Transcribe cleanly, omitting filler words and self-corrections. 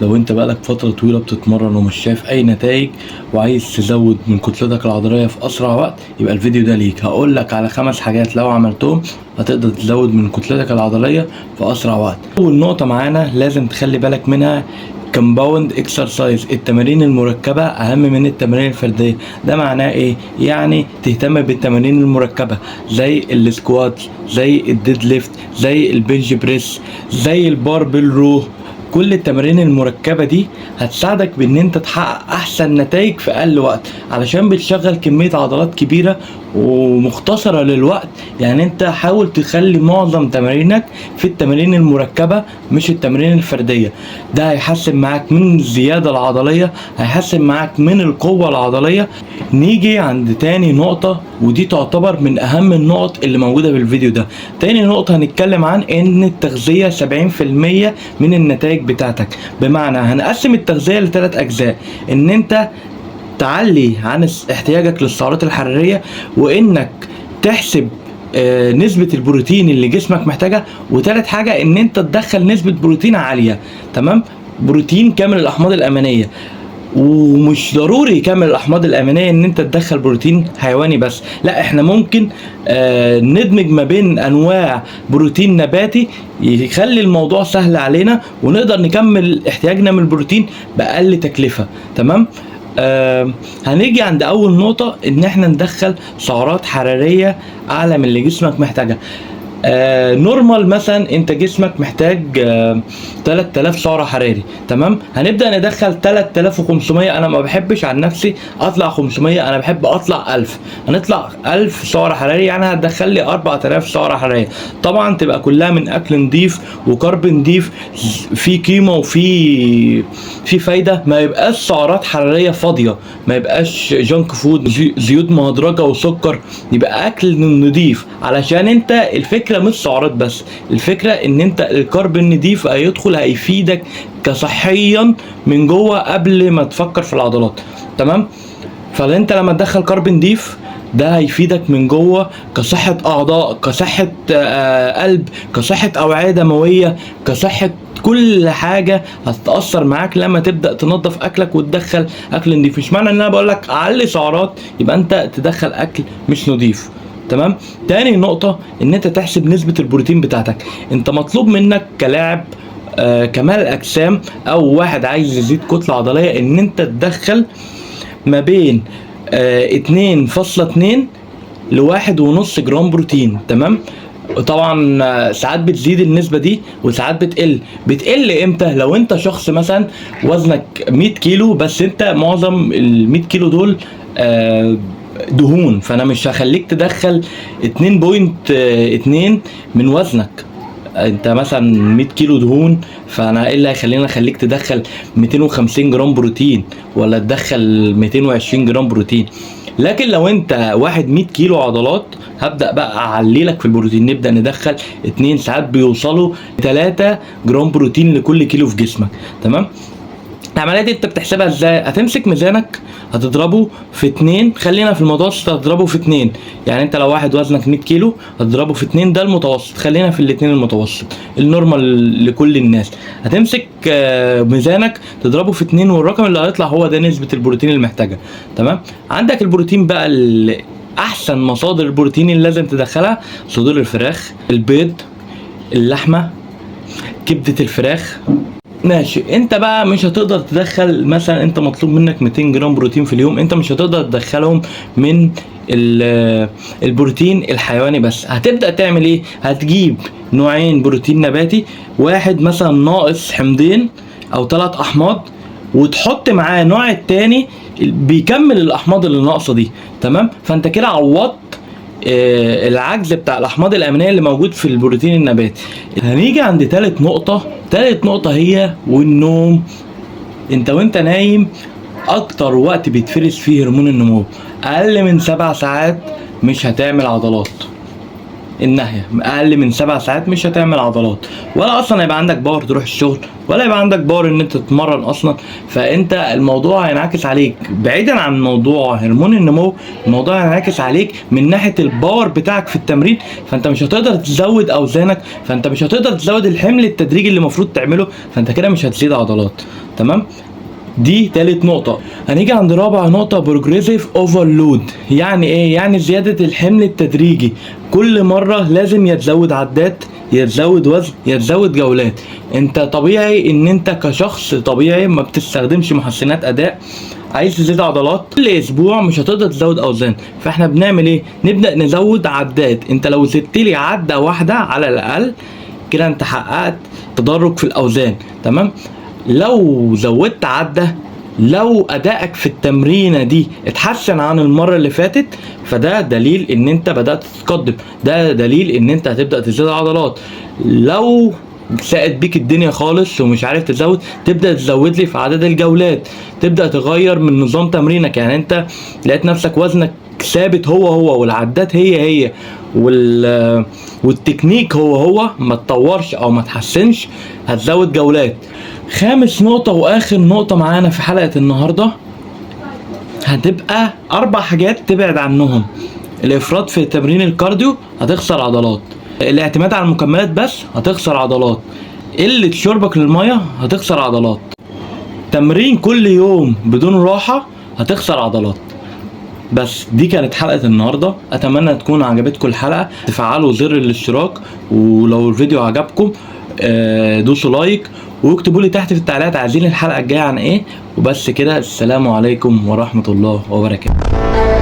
لو انت بقالك فترة طويلة بتتمرن ومش شايف اي نتائج وعايز تزود من كتلتك العضلية في اسرع وقت، يبقى الفيديو ده ليك. هقول لك على 5 حاجات لو عملتهم هتقدر تزود من كتلتك العضلية في اسرع وقت. اول نقطة معانا لازم تخلي بالك منها كومباوند اكسرسايز، التمارين المركبه اهم من التمارين الفرديه. ده معناه ايه؟ يعني تهتم بالتمارين المركبه زي السكوات، زي الديد ليفت، زي البنج بريس، زي الباربل رو. كل التمارين المركبه دي هتساعدك بان انت تحقق احسن نتائج في اقل وقت، علشان بتشغل كميه عضلات كبيره ومختصره للوقت. يعني انت حاول تخلي معظم تمارينك في التمارين المركبه مش التمارين الفرديه. ده هيحسن معاك من الزياده العضليه، هيحسن معاك من القوه العضليه. نيجي عند تاني نقطه، ودي تعتبر من اهم النقط اللي موجوده في الفيديو ده. تاني نقطه هنتكلم عن ان التغذيه 70% من النتائج بتاعتك. بمعنى هنقسم التغذيه لثلاث اجزاء: ان انت تعلي عن احتياجك للسعرات الحراريه، وانك تحسب نسبة البروتين اللي جسمك محتاجها، وتالت حاجة ان انت تدخل نسبة بروتين عالية. تمام؟ بروتين كامل الاحماض الامينية. ومش ضروري كامل الاحماض الامينيه ان انت تدخل بروتين حيواني بس، لا احنا ممكن ندمج ما بين انواع بروتين نباتي، يخلي الموضوع سهل علينا ونقدر نكمل احتياجنا من البروتين باقل تكلفه. تمام؟ هنيجي عند اول نقطه، ان احنا ندخل سعرات حراريه اعلى من اللي جسمك محتاجها. نورمال مثلا انت جسمك محتاج 3000 سعر حراري. تمام؟ هنبدا ندخل 3500. انا ما بحبش عن نفسي اطلع 500، انا بحب اطلع 1000. هنطلع 1000 سعر حراري، يعني هتدخل لي 4000 سعر حراري. طبعا تبقى كلها من اكل نضيف وكارب نضيف، في قيمه وفي فايده، ما يبقاش سعرات حراريه فاضيه، ما يبقاش جانك فود، زيوت مهدرجه وسكر. يبقى اكل نضيف، علشان انت الفكره مش سعرات بس، الفكره ان انت الكارب النضيف هيدخل هيفيدك كصحيا من جوه قبل ما تفكر في العضلات. تمام؟ فانت لما تدخل كارب نضيف ده هيفيدك من جوه كصحه اعضاء، كصحه قلب، كصحه اوعيه دمويه، كصحه كل حاجه هتتاثر معاك لما تبدا تنظف اكلك وتدخل اكل نضيف. مش معنى ان انا بقول لك علي سعرات يبقى انت تدخل اكل مش نضيف. تمام؟ تاني نقطة، ان انت تحسب نسبة البروتين بتاعتك. انت مطلوب منك كلاعب كمال الاجسام او واحد عايز يزيد كتلة عضلية، ان انت تدخل ما بين 2.2 ل1.5 جرام بروتين. تمام؟ طبعا ساعات بتزيد النسبة دي وساعات بتقل امتى؟ لو انت شخص مثلا وزنك 100 كيلو بس انت معظم ال 100 كيلو دول دهون، فانا مش هخليك تدخل 2.2 من وزنك. انت مثلا 100 كيلو دهون، فانا ايه اللي هيخليني اخليك تدخل 250 جرام بروتين ولا تدخل 220 جرام بروتين؟ لكن لو انت واحد 100 كيلو عضلات، هبدأ بقى اعليلك في البروتين، نبدأ ندخل 2، ساعات بيوصلوا 3 جرام بروتين لكل كيلو في جسمك. تمام؟ العملية دي انت بتحسبها ازاي؟ هتمسك ميزانك هتضربه في 2، خلينا في المتوسط هتضربه في 2. يعني انت لو واحد وزنك 100 كيلو هتضربه في 2، ده المتوسط، خلينا في الاتنين المتوسط النورمال لكل الناس. هتمسك ميزانك تضربه في 2، والرقم اللي هيطلع هو ده نسبة البروتين المحتاجة. تمام؟ عندك البروتين بقى، احسن مصادر البروتين اللي لازم تدخلها صدور الفراخ، البيض، اللحمة، كبدة الفراخ. ماشي، انت بقى مش هتقدر تدخل، مثلا انت مطلوب منك 200 جرام بروتين في اليوم، انت مش هتقدر تدخلهم من البروتين الحيواني بس. هتبدأ تعمل ايه؟ هتجيب نوعين بروتين نباتي، واحد مثلا ناقص حمضين او 3 احماض، وتحط معاه نوع التاني بيكمل الاحماض اللي ناقصه دي. تمام؟ فانت كده عوضت العجز بتاع الاحماض الامينيه اللي موجود في البروتين النباتي. هنيجي عند تالت نقطه هي والنوم. انت وانت نايم اكتر وقت بيتفرز فيه هرمون النمو، اقل من 7 ساعات مش هتعمل عضلات. الناحيه اقل من 7 ساعات مش هتعمل عضلات، ولا اصلا هيبقى عندك باور تروح الشغل، ولا يبقى عندك باور ان انت تتمرن اصلا. فانت الموضوع هينعكس عليك بعيدا عن موضوع هرمون النمو، الموضوع هينعكس عليك من ناحيه الباور بتاعك في التمرين. فانت مش هتقدر تزود اوزانك، فانت مش هتقدر تزود الحمل التدريجي اللي المفروض تعمله، فانت كده مش هتزيد عضلات. تمام، دي تالت نقطة. هنيجي عند رابع نقطة، بروجريسيف اوفرلود. يعني ايه؟ يعني زيادة الحمل التدريجي، كل مرة لازم يتزود عدات، يتزود وزن، يتزود جولات. انت طبيعي ان انت كشخص طبيعي ما بتستخدمش محسنات اداء، عايز تزيد عضلات كل اسبوع مش هتقدر تزود اوزان. فاحنا بنعمل ايه؟ نبدأ نزود عدات. انت لو زدت لي عدة واحدة على الاقل كده انت حققت تدرج في الاوزان. تمام، لو زودت عدة، لو ادائك في التمرينه دي اتحسن عن المره اللي فاتت، فده دليل ان انت بدات تتقدم، ده دليل ان انت هتبدا تزيد عضلات. لو ساءت بيك الدنيا خالص ومش عارف تزود، تبدا تزود لي في عدد الجولات، تبدا تغير من نظام تمرينك. يعني انت لقيت نفسك وزنك ثابت هو والعدات هي والتكنيك هو ما اتطورش او ما اتحسنش، هتزود جولات. خامس نقطة واخر نقطة معانا في حلقة النهاردة هتبقى 4 حاجات تبعد عنهم. الافراط في تمرين الكارديو هتخسر عضلات، الاعتماد على المكملات بس هتخسر عضلات، قلة شربك للمية هتخسر عضلات، تمرين كل يوم بدون راحة هتخسر عضلات. بس دي كانت حلقة النهاردة، اتمنى تكون عجبتكم الحلقة. تفعلوا زر الاشتراك، ولو الفيديو عجبكم دوسوا لايك، واكتبوا لي تحت في التعليقات عايزين الحلقة الجاية عن ايه. وبس كده، السلام عليكم ورحمة الله وبركاته.